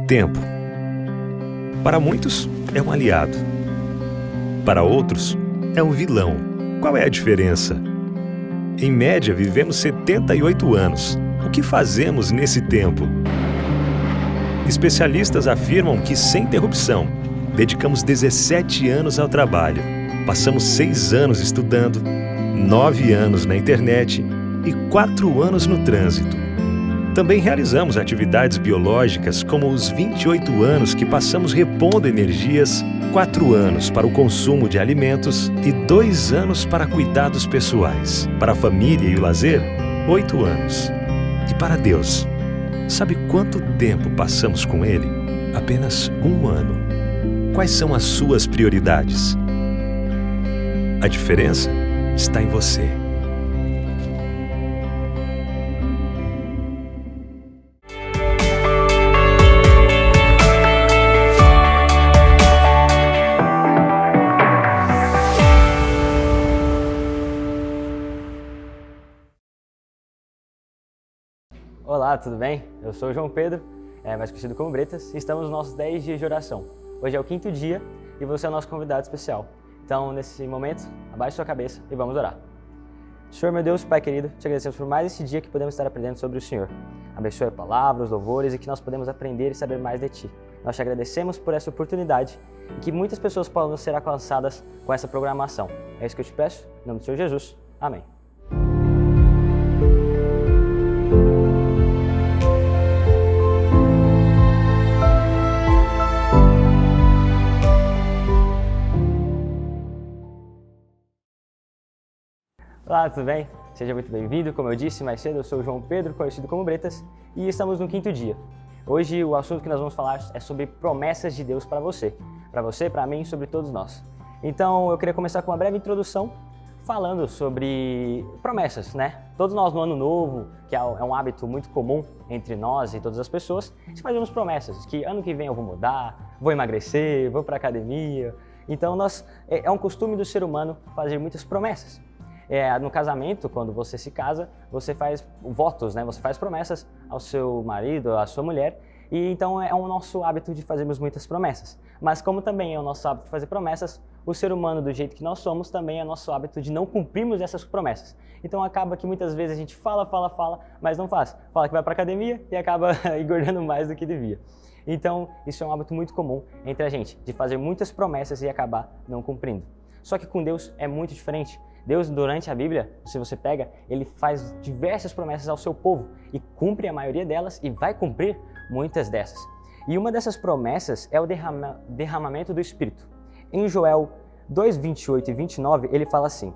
Tempo. Para muitos, é um aliado. Para outros, é um vilão. Qual é a diferença? Em média, vivemos 78 anos. O que fazemos nesse tempo? Especialistas afirmam que, sem interrupção, dedicamos 17 anos ao trabalho. Passamos 6 anos estudando, 9 anos na internet e 4 anos no trânsito. Também realizamos atividades biológicas, como os 28 anos que passamos repondo energias, 4 anos para o consumo de alimentos e 2 anos para cuidados pessoais. Para a família e o lazer, 8 anos. E para Deus, sabe quanto tempo passamos com Ele? Apenas 1 ano. Quais são as suas prioridades? A diferença está em você. Olá, tudo bem? Eu sou o João Pedro, mais conhecido como Bretas, e estamos nos nossos 10 dias de oração. Hoje é o 5º dia e você é o nosso convidado especial. Então, nesse momento, abaixe sua cabeça e vamos orar. Senhor, meu Deus, Pai querido, te agradecemos por mais esse dia que podemos estar aprendendo sobre o Senhor. Abençoe a palavra, os louvores e que nós podemos aprender e saber mais de Ti. Nós te agradecemos por essa oportunidade e que muitas pessoas possam ser alcançadas com essa programação. É isso que eu te peço, em nome do Senhor Jesus. Amém. Olá, tudo bem? Seja muito bem-vindo. Como eu disse mais cedo, eu sou o João Pedro, conhecido como Bretas, e estamos no 5º dia. Hoje o assunto que nós vamos falar é sobre promessas de Deus para você, para mim e sobre todos nós. Então eu queria começar com uma breve introdução falando sobre promessas, né? Todos nós no ano novo, que é um hábito muito comum entre nós e todas as pessoas, fazemos promessas que ano que vem eu vou mudar, vou emagrecer, vou para a academia. Então é um costume do ser humano fazer muitas promessas. No casamento, quando você se casa, você faz votos, né? Você faz promessas ao seu marido, à sua mulher, e então é o nosso hábito de fazermos muitas promessas. Mas como também é o nosso hábito de fazer promessas, o ser humano, do jeito que nós somos, também é nosso hábito de não cumprirmos essas promessas. Então acaba que muitas vezes a gente fala, mas não faz. Fala que vai para a academia e acaba engordando mais do que devia. Então isso é um hábito muito comum entre a gente, de fazer muitas promessas e acabar não cumprindo. Só que com Deus é muito diferente. Deus, durante a Bíblia, se você pega, ele faz diversas promessas ao seu povo e cumpre a maioria delas e vai cumprir muitas dessas. E uma dessas promessas é o derramamento do Espírito. Em Joel 2, 28 e 29, ele fala assim: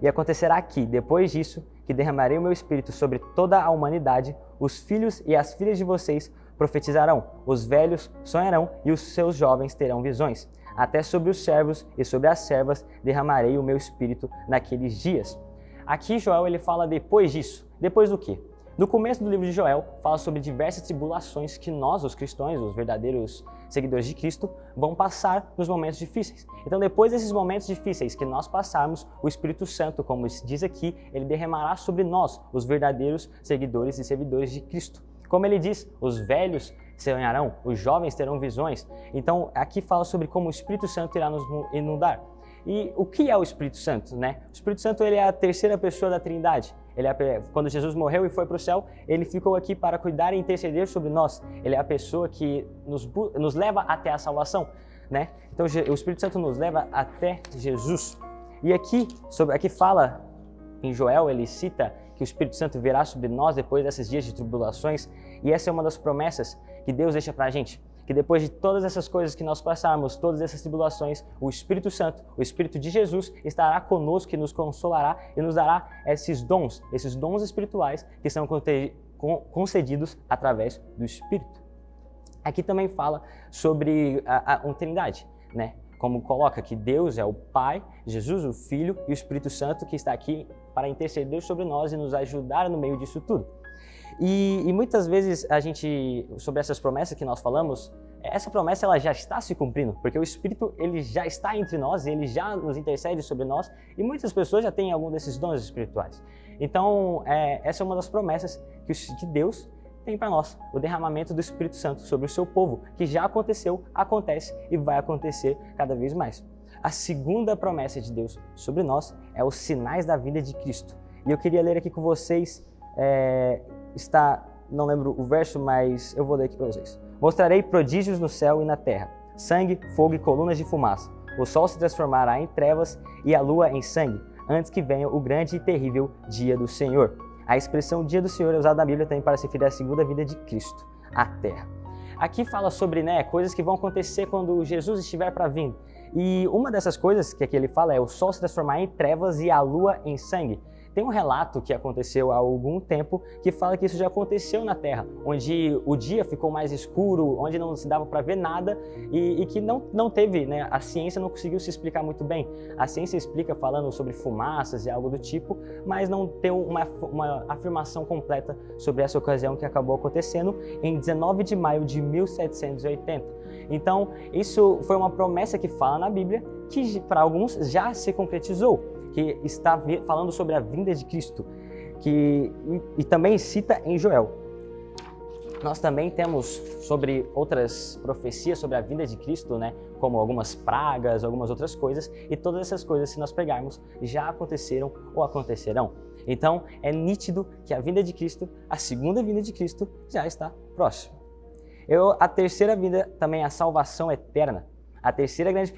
"E acontecerá que, depois disso, que derramarei o meu Espírito sobre toda a humanidade, os filhos e as filhas de vocês profetizarão, os velhos sonharão e os seus jovens terão visões. Até sobre os servos e sobre as servas derramarei o meu Espírito naqueles dias." Aqui Joel ele fala depois disso. Depois do quê? No começo do livro de Joel, fala sobre diversas tribulações que nós, os cristãos, os verdadeiros seguidores de Cristo, vão passar nos momentos difíceis. Então, depois desses momentos difíceis que nós passarmos, o Espírito Santo, como diz aqui, ele derramará sobre nós, os verdadeiros seguidores e servidores de Cristo. Como ele diz, os velhos sonharão, os jovens terão visões. Então, aqui fala sobre como o Espírito Santo irá nos inundar. E o que é o Espírito Santo, né? O Espírito Santo ele é a terceira pessoa da Trindade. Quando Jesus morreu e foi para o céu, ele ficou aqui para cuidar e interceder sobre nós. Ele é a pessoa que nos leva até a salvação, né? Então, o Espírito Santo nos leva até Jesus. E aqui fala, em Joel, ele cita que o Espírito Santo virá sobre nós depois desses dias de tribulações. E essa é uma das promessas que Deus deixa para a gente. Que depois de todas essas coisas que nós passarmos, todas essas tribulações, o Espírito Santo, o Espírito de Jesus, estará conosco e nos consolará e nos dará esses dons espirituais que são concedidos através do Espírito. Aqui também fala sobre a Trindade, né? Como coloca que Deus é o Pai, Jesus o Filho e o Espírito Santo que está aqui para interceder sobre nós e nos ajudar no meio disso tudo. E muitas vezes sobre essas promessas que nós falamos, essa promessa ela já está se cumprindo, porque o Espírito ele já está entre nós, ele já nos intercede sobre nós, e muitas pessoas já têm algum desses dons espirituais. Então, essa é uma das promessas que Deus tem para nós o derramamento do Espírito Santo sobre o seu povo, que já aconteceu, acontece e vai acontecer cada vez mais. A segunda promessa de Deus sobre nós é os sinais da vinda de Cristo. E eu queria ler aqui com vocês, não lembro o verso, mas eu vou ler aqui para vocês. Mostrarei prodígios no céu e na terra, sangue, fogo e colunas de fumaça. O sol se transformará em trevas e a lua em sangue, antes que venha o grande e terrível dia do Senhor. A expressão dia do Senhor é usada na Bíblia também para se referir à segunda vinda de Cristo, à terra. Aqui fala sobre coisas que vão acontecer quando Jesus estiver para vir. E uma dessas coisas que aqui ele fala é o sol se transformar em trevas e a lua em sangue. Tem um relato que aconteceu há algum tempo que fala que isso já aconteceu na Terra, onde o dia ficou mais escuro, onde não se dava para ver nada e que não teve, a ciência não conseguiu se explicar muito bem. A ciência explica falando sobre fumaças e algo do tipo, mas não tem uma afirmação completa sobre essa ocasião que acabou acontecendo em 19 de maio de 1780. Então, isso foi uma promessa que fala na Bíblia que para alguns já se concretizou, que está falando sobre a vinda de Cristo, e também cita em Joel. Nós também temos sobre outras profecias sobre a vinda de Cristo, como algumas pragas, algumas outras coisas, e todas essas coisas, se nós pegarmos, já aconteceram ou acontecerão. Então, é nítido que a vinda de Cristo, a segunda vinda de Cristo, já está próxima. A terceira vinda também é a salvação eterna. A terceira grande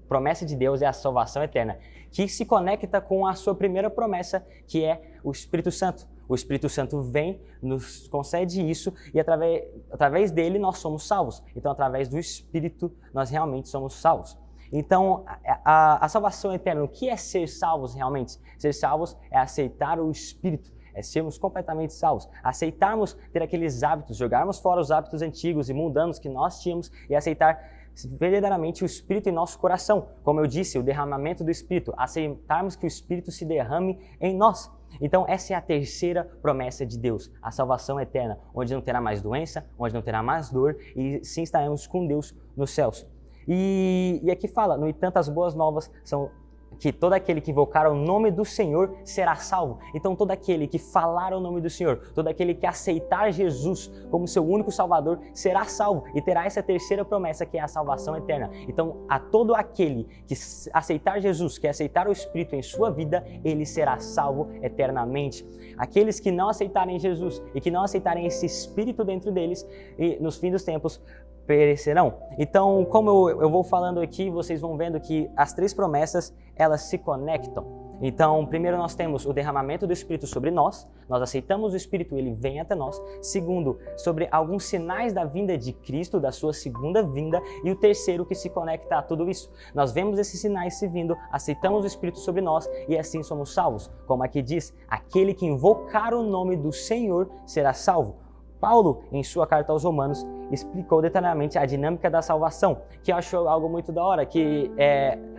promessa de Deus é a salvação eterna, que se conecta com a sua primeira promessa, que é o Espírito Santo. O Espírito Santo vem, nos concede isso e através dele nós somos salvos. Então, através do Espírito, nós realmente somos salvos. Então, a salvação eterna, o que é ser salvos realmente? Ser salvos é aceitar o Espírito, é sermos completamente salvos, aceitarmos ter aqueles hábitos, jogarmos fora os hábitos antigos e mundanos que nós tínhamos e aceitar verdadeiramente o Espírito em nosso coração. Como eu disse, o derramamento do Espírito, aceitarmos que o Espírito se derrame em nós. Então essa é a terceira promessa de Deus, a salvação eterna, onde não terá mais doença, onde não terá mais dor e sim estaremos com Deus nos céus. E aqui fala, no entanto, as boas novas são que todo aquele que invocar o nome do Senhor será salvo. Então todo aquele que falar o nome do Senhor, todo aquele que aceitar Jesus como seu único Salvador será salvo e terá essa terceira promessa, que é a salvação eterna. Então a todo aquele que aceitar Jesus, que aceitar o Espírito em sua vida, ele será salvo eternamente. Aqueles que não aceitarem Jesus e que não aceitarem esse Espírito dentro deles, e nos fins dos tempos perecerão. Então, como eu vou falando aqui, vocês vão vendo que as três promessas, elas se conectam. Então, primeiro nós temos o derramamento do Espírito sobre nós aceitamos o Espírito, ele vem até nós. Segundo, sobre alguns sinais da vinda de Cristo, da sua segunda vinda. E o terceiro, que se conecta a tudo isso. Nós vemos esses sinais se vindo, aceitamos o Espírito sobre nós e assim somos salvos. Como aqui diz, aquele que invocar o nome do Senhor será salvo. Paulo, em sua carta aos Romanos, explicou detalhadamente a dinâmica da salvação, que eu acho algo muito da hora, que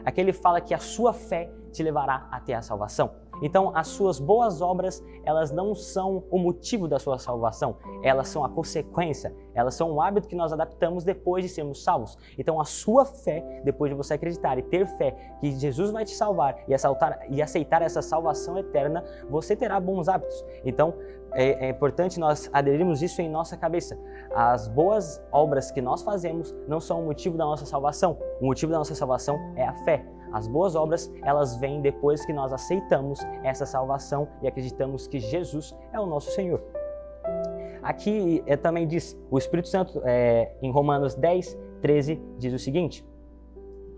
aqui ele fala que a sua fé te levará até a salvação. Então, as suas boas obras, elas não são o motivo da sua salvação, elas são a consequência, elas são um hábito que nós adaptamos depois de sermos salvos. Então, a sua fé, depois de você acreditar e ter fé que Jesus vai te salvar e aceitar essa salvação eterna, você terá bons hábitos. Então, é importante nós aderirmos isso em nossa cabeça. As boas obras que nós fazemos não são o motivo da nossa salvação. O motivo da nossa salvação é a fé. As boas obras, elas vêm depois que nós aceitamos essa salvação e acreditamos que Jesus é o nosso Senhor. Aqui também diz, o Espírito Santo, em Romanos 10, 13, diz o seguinte,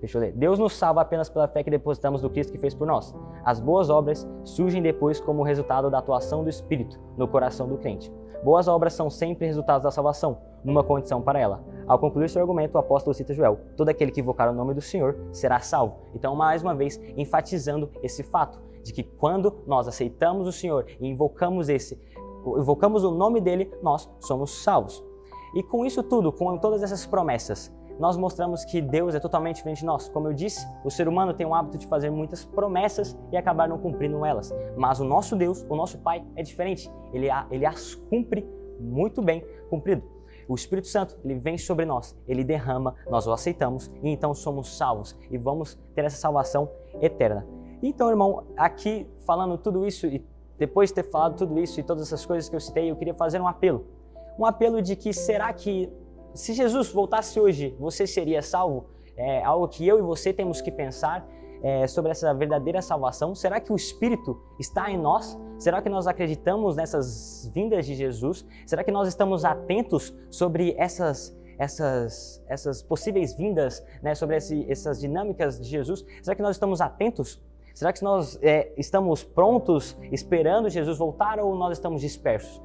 deixa eu ler. Deus nos salva apenas pela fé que depositamos no Cristo que fez por nós. As boas obras surgem depois como resultado da atuação do Espírito no coração do crente. Boas obras são sempre resultados da salvação, numa condição para ela. Ao concluir seu argumento, o apóstolo cita Joel: todo aquele que invocar o nome do Senhor será salvo. Então, mais uma vez, enfatizando esse fato de que quando nós aceitamos o Senhor e invocamos o nome dele, nós somos salvos. E com isso tudo, com todas essas promessas, nós mostramos que Deus é totalmente diferente de nós. Como eu disse, o ser humano tem o hábito de fazer muitas promessas e acabar não cumprindo elas. Mas o nosso Deus, o nosso Pai, é diferente. Ele as cumpre muito bem cumprido. O Espírito Santo, ele vem sobre nós, ele derrama, nós o aceitamos e então somos salvos e vamos ter essa salvação eterna. Então, irmão, aqui falando tudo isso e depois de ter falado tudo isso e todas essas coisas que eu citei, eu queria fazer um apelo. um apelo de que será que se Jesus voltasse hoje, você seria salvo? É algo que eu e você temos que pensar sobre essa verdadeira salvação. Será que o Espírito está em nós? Será que nós acreditamos nessas vindas de Jesus? Será que nós estamos atentos sobre essas possíveis vindas, né, sobre essas dinâmicas de Jesus? Será que nós estamos atentos? Será que nós estamos prontos, esperando Jesus voltar, ou nós estamos dispersos?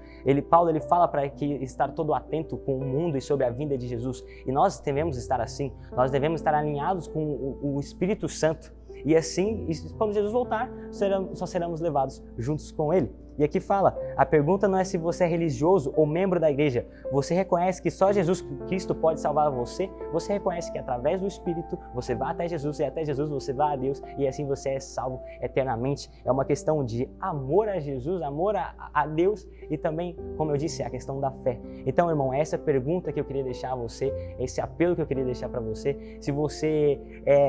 Paulo fala para que estar todo atento com o mundo e sobre a vinda de Jesus. E nós devemos estar assim. Nós devemos estar alinhados com o Espírito Santo. E assim, quando Jesus voltar, só seremos levados juntos com Ele. E aqui fala, a pergunta não é se você é religioso ou membro da igreja. Você reconhece que só Jesus Cristo pode salvar você? Você reconhece que através do Espírito você vai até Jesus e até Jesus você vai a Deus e assim você é salvo eternamente. É uma questão de amor a Jesus, amor a Deus e também, como eu disse, a questão da fé. Então, irmão, essa pergunta que eu queria deixar a você, esse apelo que eu queria deixar para você, se você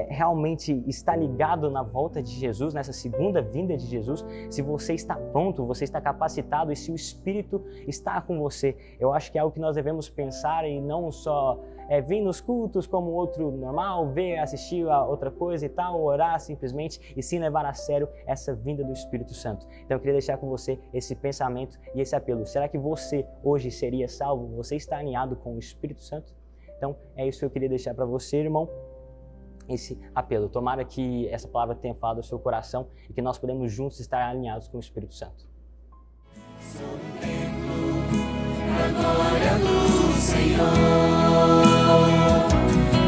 realmente está ligado na volta de Jesus, nessa segunda vinda de Jesus, se você está pronto, você está capacitado e se o Espírito está com você. Eu acho que é algo que nós devemos pensar e não só vir nos cultos como outro normal, ver, assistir a outra coisa e tal, orar simplesmente, e sim levar a sério essa vinda do Espírito Santo. Então eu queria deixar com você esse pensamento e esse apelo. Será que você hoje seria salvo? Você está alinhado com o Espírito Santo? Então é isso que eu queria deixar para você, irmão. Esse apelo. Tomara que essa palavra tenha falado ao seu coração e que nós podemos juntos estar alinhados com o Espírito Santo. Sou um templo da glória do Senhor,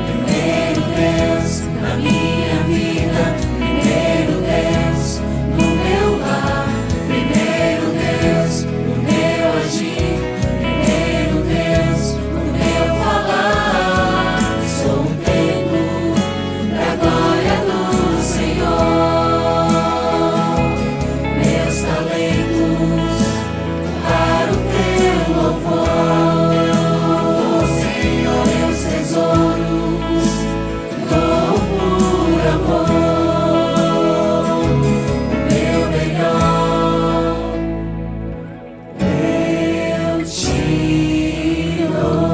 primeiro Deus na minha vida, primeiro Deus no meu lar, primeiro Deus no meu agir, primeiro Deus no meu falar. Sou um templo da glória do Senhor, meus talentos para o teu louvor, Senhor, meus tesouros dou por amor, o meu melhor eu te dou.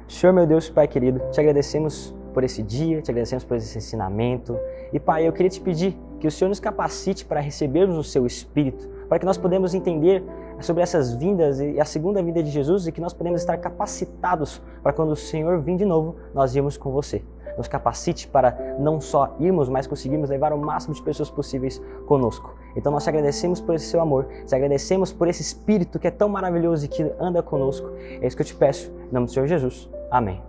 Senhor, meu Deus, Pai querido, te agradecemos por esse dia, te agradecemos por esse ensinamento. E Pai, eu queria te pedir que o Senhor nos capacite para recebermos o seu Espírito, para que nós podemos entender sobre essas vindas e a segunda vinda de Jesus e que nós podemos estar capacitados para quando o Senhor vir de novo, nós irmos com você. Nos capacite para não só irmos, mas conseguirmos levar o máximo de pessoas possíveis conosco. Então nós te agradecemos por esse seu amor, te agradecemos por esse Espírito que é tão maravilhoso e que anda conosco. É isso que eu te peço, em nome do Senhor Jesus. Amém.